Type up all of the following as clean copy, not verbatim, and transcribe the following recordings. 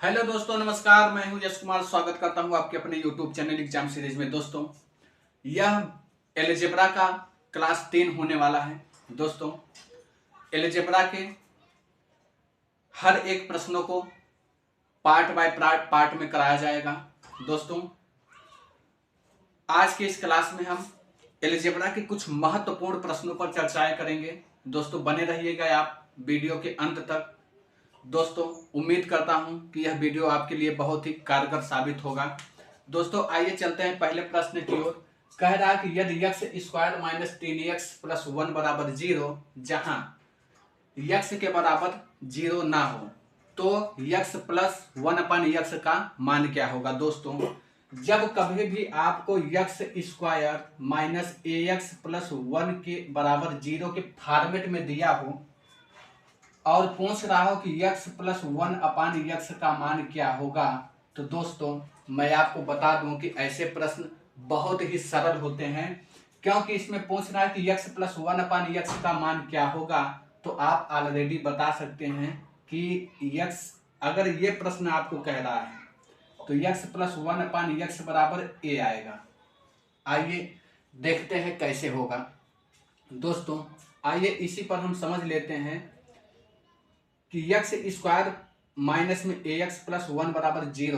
Hello दोस्तों, नमस्कार। मैं हूं यश कुमार। स्वागत करता हूं आपके अपने YouTube चैनल एग्जाम सीरीज में। दोस्तों, यह एलजेब्रा का क्लास 10 होने वाला है। दोस्तों, एलजेब्रा के हर एक प्रश्नों को पार्ट बाय पार्ट में कराया जाएगा। दोस्तों, आज के इस क्लास में हम एलजेब्रा के कुछ महत्वपूर्ण प्रश्नों पर चर्चाएं करेंगे। दोस्तों, बने रहिएगा आप वीडियो के अंत तक। दोस्तों, उम्मीद करता हूं कि यह वीडियो आपके लिए बहुत ही कारगर साबित होगा। दोस्तों, आइए चलते हैं पहले प्रश्न की ओर। कह रहा है कि यदि x square minus 3x plus 1 बराबर 0, जहां x के बराबर 0 ना हो, तो x प्लस 1 अपन x का मान क्या होगा। दोस्तों, जब कभी भी आपको x square minus ax plus 1 के बराबर 0 के फॉर्मेट में दिया हो और पूछ रहा हो कि x प्लस 1 अपान x का मान क्या होगा, तो दोस्तों मैं आपको बता दूं कि ऐसे प्रश्न बहुत ही सरल होते हैं, क्योंकि इसमें पूछ रहा है कि x प्लस 1 अपान x का मान क्या होगा। तो आप ऑलरेडी बता सकते हैं कि x, अगर ये प्रश्न आपको कह रहा है तो x प्लस 1 अपान x बराबर a आएगा। आइए देखते हैं कैसे होगा। दोस्तों, आइए इसी पर हम समझ लेते हैं कि x स्क्वायर माइनस में ax प्लस 1 बराबर 0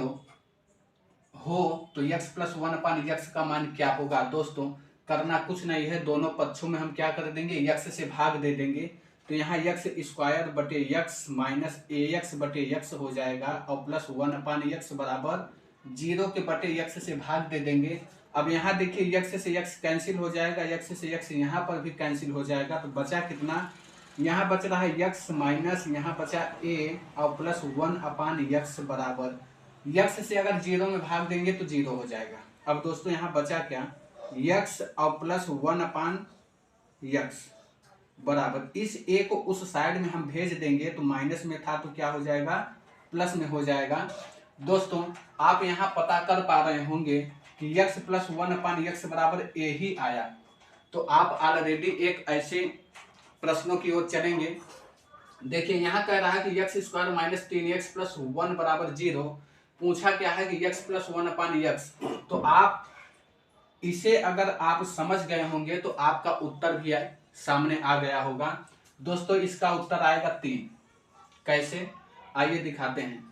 हो तो x प्लस 1 अपान x का मान क्या होगा। दोस्तों, करना कुछ नहीं है, दोनों पक्षों में हम क्या कर देंगे, x से भाग दे देंगे। तो यहाँ x स्क्वायर बटे x माइनस ax बटे x हो जाएगा और प्लस 1 अपान x बराबर 0 के बटे x से भाग दे देंगे। अब यहाँ देखिए x से x कैंसिल हो जाएगा, x से x यहाँ पर भी कैंसिल हो जाएगा। तो बचा कितना, यहाँ बच रहा है x माइनस यहाँ बचा a और प्लस 1 अपान x बराबर x से अगर 0 में भाग देंगे तो 0 हो जाएगा। अब दोस्तों यहाँ बचा क्या, x और प्लस 1 अपान x बराबर इस a को उस साइड में हम भेज देंगे, तो माइनस में था तो क्या हो जाएगा, प्लस में हो जाएगा। दोस्तों, आप यहाँ पता कर पा रहे होंगे कि x प्लस 1 अपान x बराबर a ही आया। तो आप ऑलरेडी एक ऐसे प्रश्नों की ओर चलेंगे। देखिए, यहाँ कह रहा है कि x square minus 3x plus 1 बराबर 0। पूछा क्या है कि x प्लस 1 अपान x। तो आप इसे अगर आप समझ गए होंगे तो आपका उत्तर भी सामने आ गया होगा। दोस्तों, इसका उत्तर आएगा 3। कैसे, आइए दिखाते हैं।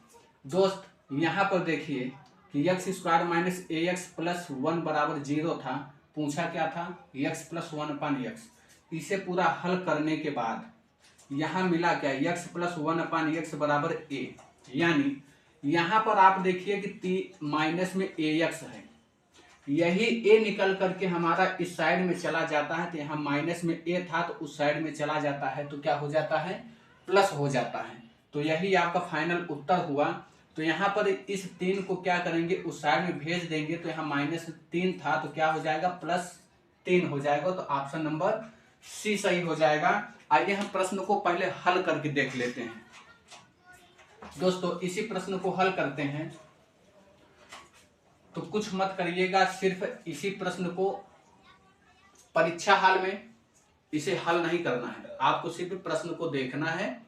दोस्त, यहाँ पर देखिए कि x square minus ax plus 1 बराबर 0 था। पूछा क्या था, x प्लस 1 अपान x। इसे पूरा हल करने के बाद यहाँ मिला क्या, x प्लस 1 अपान x बराबर a। यानी यहाँ पर आप देखिए कि माइनस में ax है, यही a निकल करके हमारा इस साइड में चला जाता है। तो यहाँ माइनस में a था तो उस साइड में चला जाता है तो क्या हो जाता है, प्लस हो जाता है। तो यही आपका फाइनल उत्तर हुआ। तो यहाँ पर इस 3 को क्या करेंगे, उस साइड में भेज देंगे। तो यहाँ माइनस 3 था तो क्या हो जाएगा, प्लस 3 हो जाएगा। तो ऑप्शन नंबर सी सही हो जाएगा। आइए हम प्रश्न को पहले हल करके देख लेते हैं। दोस्तों, इसी प्रश्न को हल करते हैं, तो कुछ मत करिएगा, सिर्फ इसी प्रश्न को परीक्षा हाल में इसे हल नहीं करना है। आपको सिर्फ प्रश्न को देखना है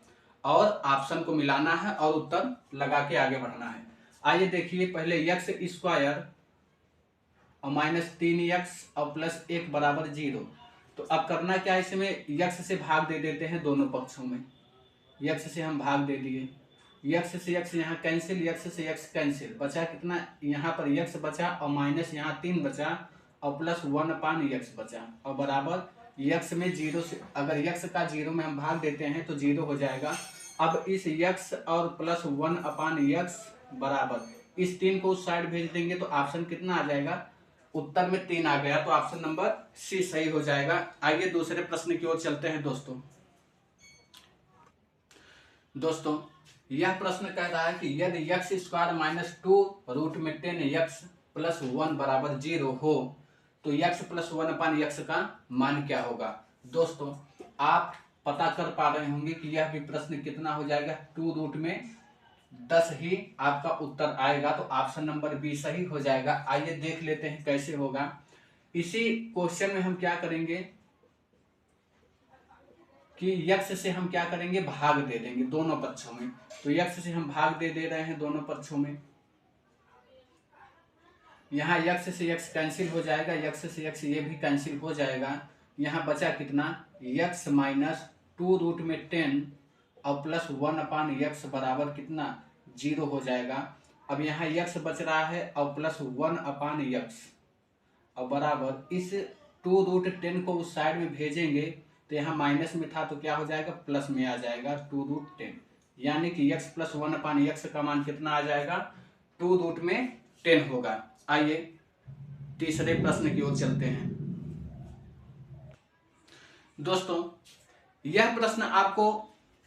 और ऑप्शन को मिलाना है और उत्तर लगा के आगे बढ़ना है। आइए देखिए, पहले x स्क्वायर और माइनस 3x और प्लस 1 बराबर 0। तो अब करना क्या है, इसमें x से भाग दे देते हैं दोनों पक्षों में। x से हम भाग दे दिए, x से x यहाँ कैंसिल, x से x कैंसिल, बचा कितना, यहाँ पर x बचा और माइनस यहाँ 3 बचा और प्लस 1 अपान x बचा और बराबर x में 0 से, अगर x का 0 में हम भाग देते हैं तो 0 हो जाएगा। अब इस x और प्लस 1 अपान x बराबर इस 3 को उस साइड भेज देंगे तो ऑप्शन कितना आ जाएगा, उत्तर में 3 आ गया। तो ऑप्शन नंबर सी सही हो जाएगा। आइए दूसरे प्रश्न की ओर चलते हैं। दोस्तों, यह प्रश्न कह रहा है कि यदि x स्क्वायर माइनस 2 रूट में 10x प्लस 1 बराबर 0 हो तो x प्लस 1 अपान x का मान क्या होगा। दोस्तों, आप पता कर पा रहे होंगे कि यह भी प्रश्न कितना हो जाएगा, 2 रूट में 10 ही आपका उत्तर आएगा। तो ऑप्शन नंबर बी सही हो जाएगा। आइए देख लेते हैं कैसे होगा। इसी क्वेश्चन में हम क्या करेंगे, कि यक्स से हम क्या करेंगे, भाग दे देंगे दोनों पक्षों में। तो यक्स से हम भाग दे रहे हैं दोनों पक्षों में। यहाँ यक्स से यक्स कैंसिल हो जाएगा, यक्स से यक्स ये भी कैंसिल हो जाएगा। यहाँ बचा कितना, यक्स माइनस 2√10 और प्लस 1/x बराबर कितना, 0 हो जाएगा। अब यहाँ यक्स बच रहा है और प्लस 1/x और बराबर इस 2√10 को उस साइड में भेजेंगे तो यहाँ माइनस में था तो क्या हो जाएगा, प्लस में आ जाएगा 2√10, यानी कि x प्लस 1/x का मान कितना आ जाएगा, 2√10 होगा। आइए तीसरे प्रश्न की ओर चलते हैं। दोस्तों यह प्रश्न आपको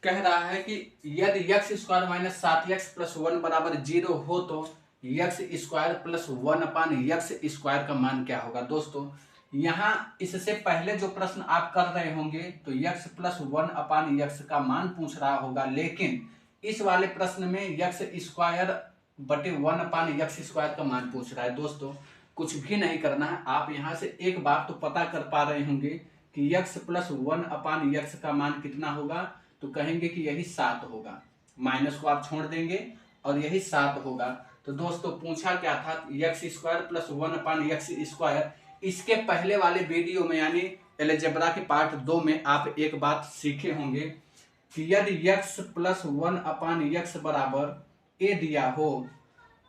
कह रहा है कि यदि x² माइनस 7x प्लस 1 बराबर 0 हो तो x² प्लस 1/x² का मान क्या होगा। दोस्तों यहाँ इससे पहले जो प्रश्न आप कर रहे होंगे तो x प्लस 1/x का मान पूछ रहा होगा, लेकिन इस वाले प्रश्न में x² बटे 1/x² का मान पूछ रहा है। दोस्तों कुछ भी नहीं करना है, आप यहाँ से एक बात तो पता कर पा रहे होंगे कि x प्लस 1/x का मान कितना होगा, तो कहेंगे कि यही 7 होगा, माइनस को आप छोड़ देंगे और यही 7 होगा। तो दोस्तों पूछा क्या था, x² प्लस 1/x²। इसके पहले वाले वीडियो में यानी अलजेब्रा के पार्ट 2 में आप एक बात सीखे होंगे कि यदि x प्लस 1/x बराबर a दिया हो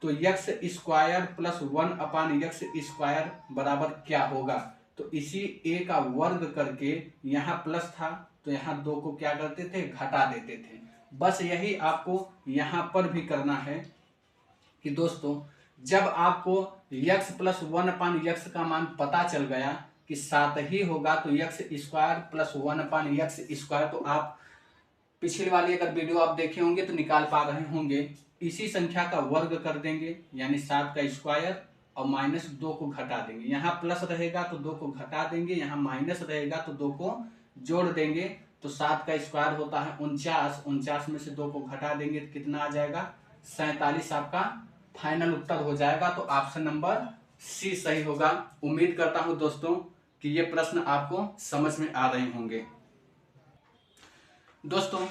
तो x² प्लस 1/x² बराबर क्या होगा। तो इसी a का वर्ग करके यहाँ प्लस था तो यहाँ 2 को क्या करते थे, घटा देते थे। बस यही आपको यहाँ पर भी करना है कि दोस्तों जब आपको x प्लस 1/x का मान पता चल गया कि 7 ही होगा तो x² प्लस 1/x², तो आप पिछली वाली अगर वीडियो आप देखे होंगे तो निकाल पा रहे होंगे। इसी संख्या का वर्ग कर देंगे यानी 7 का स्क्वायर और माइनस 2 को घटा देंगे। यहाँ प्लस रहेगा तो 2 को घटा देंगे, यहाँ माइनस रहेगा तो 2 को जोड़ देंगे। तो 7 का स्क्वायर होता है 49, 49 में से 2 को घटा देंगे तो कितना आ जाएगा, 47 आपका फाइनल उत्तर हो जाएगा। तो ऑप्शन नंबर सी सही होगा। उम्मीद करता हूं दोस्तों कि ये प्रश्न आपको समझ में आ रहे होंगे। दोस्तों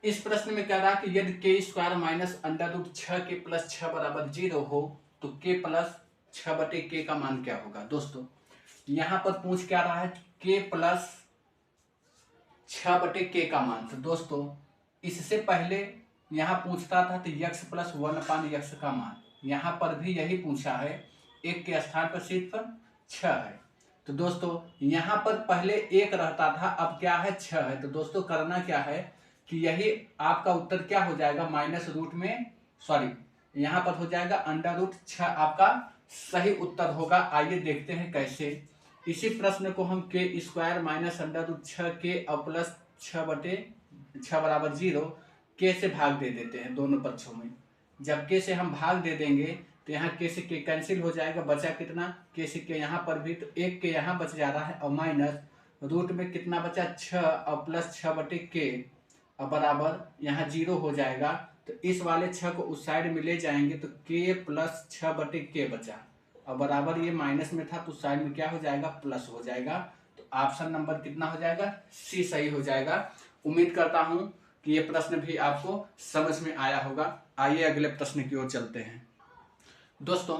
इस प्रश्न में कह रहा है कि यदि k² माइनस √6 के प्लस 6 बराबर 0 हो तो k प्लस 6 बटे k का मान क्या होगा। दोस्तों यहाँ पर पूछ क्या रहा है, k प्लस 6 बटे k का मान। तो दोस्तों इससे पहले यहाँ पूछता था तो x प्लस 1/x का मान, यहाँ पर भी यही पूछा है, एक के स्थान पर सिर्फ 6 है। तो दोस्तों यहाँ पर पहले 1 रहता था, अब क्या है 6 है। तो दोस्तों करना क्या है कि यही आपका उत्तर क्या हो जाएगा, माइनस रूट में सॉरी यहाँ पर हो जाएगा √6 आपका सही उत्तर होगा। आइए देखते हैं कैसे। इसी प्रश्न को हम k² माइनस √6k और प्लस 6 बटे 6 बराबर 0 k से भाग दे देते हैं दोनों पक्षों में। जब k से हम भाग दे देंगे तो यहाँ k से k कैंसिल हो जाएगा, बचा कितना, k से k यहाँ पर भी तो एक k यहाँ बच जा रहा है और माइनस रूट में कितना बचा 6 और प्लस 6 बटे k और बराबर यहाँ 0 हो जाएगा। तो इस वाले 6 को उस साइड में ले जाएंगे तो k प्लस 6 बटे k बचा और बराबर ये माइनस में था तो साइड में क्या हो जाएगा, प्लस हो जाएगा। तो ऑप्शन नंबर कितना हो जाएगा, सी सही हो जाएगा। उम्मीद करता हूं कि ये प्रश्न भी आपको समझ में आया होगा। आइए अगले प्रश्न की ओर चलते हैं। दोस्तों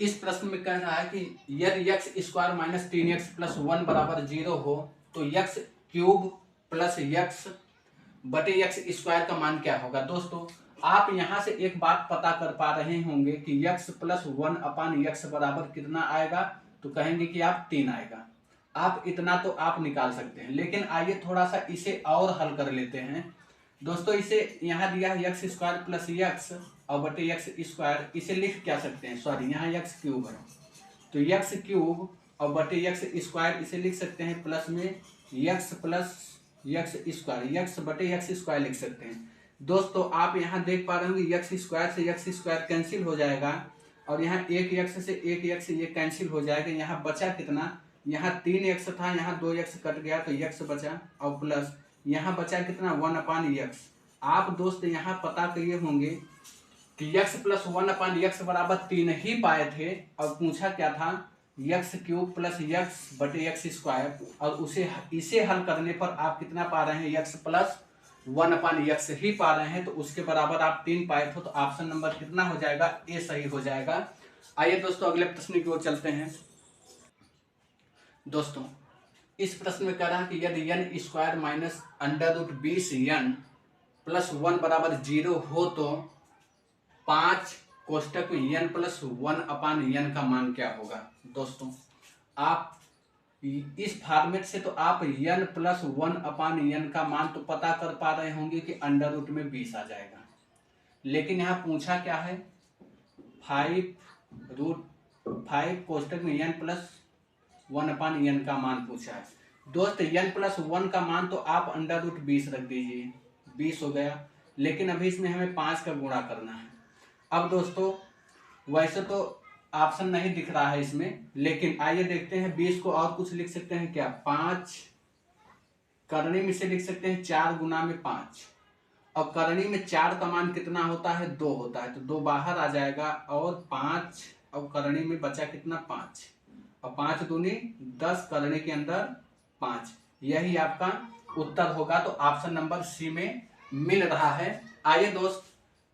इस प्रश्न में कह रहा है कि यदि x² माइनस 3x प्लस 1 बराबर 0 हो तो x³ प्लस x बटे x² का मान क्या होगा। दोस्तों आप यहाँ से एक बात पता कर पा रहे होंगे कि x प्लस 1/x बराबर कितना आएगा, तो कहेंगे कि आप 3 आएगा। आप इतना तो आप निकाल सकते हैं, लेकिन आइए थोड़ा सा इसे और हल कर लेते हैं। दोस्तों इसे यहाँ दिया है x² प्लस x और बटे x², इसे लिख क्या सकते हैं, सॉरी यहाँ x³ है तो x³ और बटे x², इसे लिख सकते हैं प्लस में x प्लस x² x बटे x² लिख सकते हैं। दोस्तों आप यहाँ देख पा रहे होंगे x² से x² कैंसिल हो जाएगा और यहाँ 1x से 1x ये कैंसिल हो जाएगा। यहाँ बचा कितना, यहाँ 3x था, यहाँ 2x कट गया तो x बचा और प्लस यहाँ बचा कितना 1/x। आप दोस्त यहाँ पता किए होंगे कि x प्लस 1/x बराबर 3 ही पाए थे और पूछा क्या था एक्स क्यूब प्लस एक्स बटे एक्स स्क्वायर, और इसे हल करने पर आप कितना पा रहे हैं, एक्स प्लस 1/x ही पा रहे हैं, तो उसके बराबर आप 3 पाए थे, तो ऑप्शन नंबर कितना हो जाएगा, ए सही हो जाएगा। आइए दोस्तों अगले प्रश्न की ओर चलते हैं। दोस्तों इस प्रश्न में कह रहा है कि यदि n square minus √20n plus 1 बराबर 0 हो तो 5 कोष्टक में n प्लस 1/n का मान क्या होगा। दोस्तों आप इस फॉर्मेट से तो आप n प्लस 1/n का मान तो पता कर पा रहे होंगे कि अंडर रूट में 20 आ जाएगा, लेकिन यहाँ पूछा क्या है, 5 कोष्टक में n प्लस 1/n का मान पूछा है। दोस्त n प्लस 1 का मान तो आप अंडर रूट 20 रख दीजिए, 20 हो गया, लेकिन अभी इसमें हमें 5 का गुणा करना है। अब दोस्तों वैसे तो ऑप्शन नहीं दिख रहा है इसमें, लेकिन आइए देखते हैं 20 को और कुछ लिख सकते हैं क्या, 5 करनी में से लिख सकते हैं 4 गुना में 5, और करनी में 4 का मान कितना होता है, 2 होता है, तो 2 बाहर आ जाएगा, और 5 और करनी में बचा कितना, 5, और 5 दूनी 10, करने के अंदर 5, यही आपका उत्तर होगा। तो ऑप्शन नंबर सी में मिल रहा है। आइए दोस्त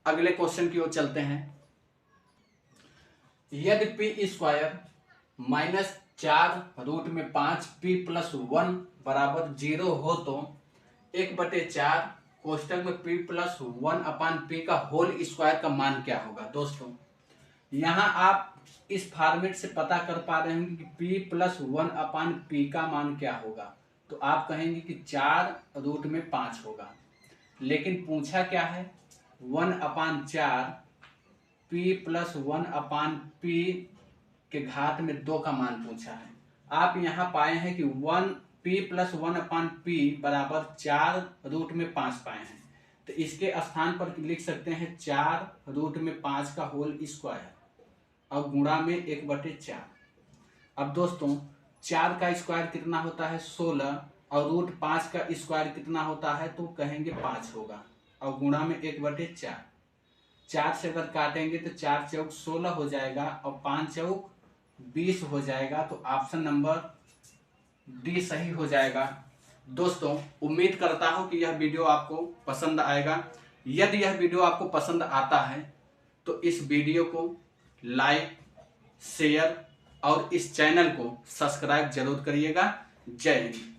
अगले क्वेश्चन की ओर चलते हैं। यदि P square minus 4√5 P plus 1 बराबर 0 हो तो 1/4 कोष्टक में पी प्लस 1/p का होल स्क्वायर का मान क्या होगा। दोस्तों यहाँ आप इस फॉर्मेट से पता कर पा रहे होंगे कि p प्लस 1/p का मान क्या होगा, तो आप कहेंगे कि 4√5 होगा, लेकिन पूछा क्या है, 1/4 p प्लस 1/p के घात में 2 का मान पूछा है। आप यहाँ पाए हैं कि p प्लस 1/p बराबर 4√5 पाए हैं, तो इसके स्थान पर लिख सकते हैं 4√5 का होल स्क्वायर और गुणा में 1/4। अब दोस्तों 4 का स्क्वायर कितना होता है, 16, और √5 का स्क्वायर कितना होता है, तो कहेंगे 5 होगा, और गुणा में 1/4। 4 से अगर काटेंगे तो 4 चौक 16 हो जाएगा, और 5 चौक 20 हो जाएगा, तो ऑप्शन नंबर डी सही हो जाएगा। दोस्तों उम्मीद करता हूं कि यह वीडियो आपको पसंद आएगा। यदि यह वीडियो आपको पसंद आता है तो इस वीडियो को लाइक, शेयर और इस चैनल को सब्सक्राइब जरूर करिएगा। जय हिंद।